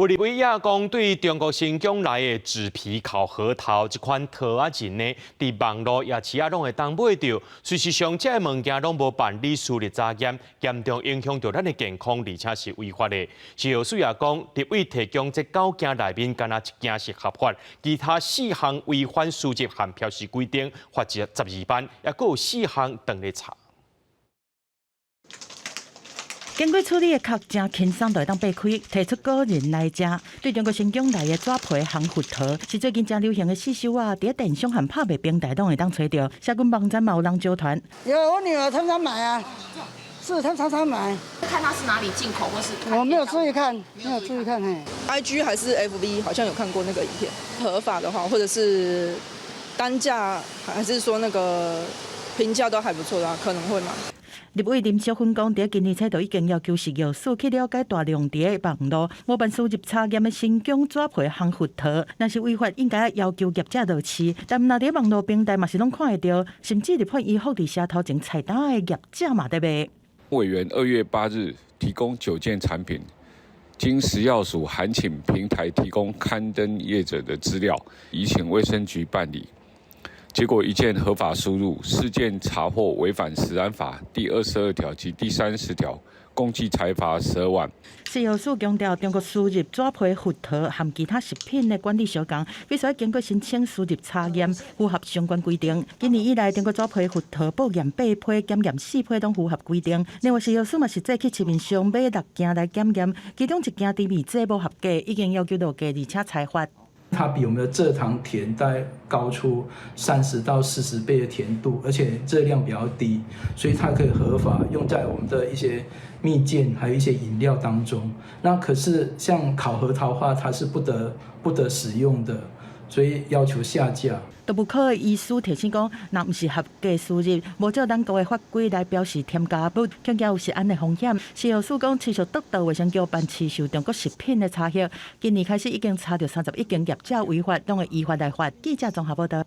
有立委也讲，对中国新疆来的纸皮烤核桃这款桃仔仁呢，伫网络夜市拢会当买到。事实上，这个物件拢无办理输入查验，严重影响到咱的健康，而且是违法的。是后续也讲，立委提供这9件内面，敢若1件是合法，其他4项违反输入和标示规定，罚则12万，也佫有4项等咧查。 经过处理的壳真轻松，就会当掰开，摕出个人来食。对中国新疆来的纸皮烘核桃，是最近真流行的四手啊！伫电商和拍卖平台都会当找到。社群网站嘛有人揪团。有我女儿常常买啊，是她常常买。看它是哪里进口，或是我没有注意看，没有注意看嘿。IG 还是 FB 好像有看过那个影片，合法的话，或者是单价还是说那个评价都还不错的话，可能会买。 立委林小芬讲，伫今年初就已经要求食药署去了解大量伫网络无办输入查验的新疆纸皮烘核桃，若是违法，应该要求业者落市。但若伫网络平台嘛是拢看会到，甚至入看伊福利社头前菜单的业者嘛在卖。委员2月8日提供9件产品，经食药署函请平台提供刊登业者的资料，已请卫生局办理。 结果1件合法输入，4件查获违反食安法第22条及第30条，共计裁罚12万。食药署强调，中国输入纸皮核桃和其他食品的管理相同，必须经过申请输入查验，符合相关规定。今年以来，中国纸皮核桃报验8批，检验4批都符合规定。另外，食药署嘛实际去市面上买6件来检验，其中1件甜味剂不合格，已经要求落架，而且裁罚。 它比我们的蔗糖甜大概高出30到40倍的甜度，而且热量比较低，所以它可以合法用在我们的一些蜜饯还有一些饮料当中。那可是像烤核桃的话，它是不得使用的，所以要求下架。 动物科的医师提醒讲，若不是合格输入，无照咱国的法规来标示添加物，恐惊有食安的风险。食药署讲，持续督导卫生局办持受中国食品的查核，今年开始已经查到31件业者违法，拢会依法来罚。记者综合报道。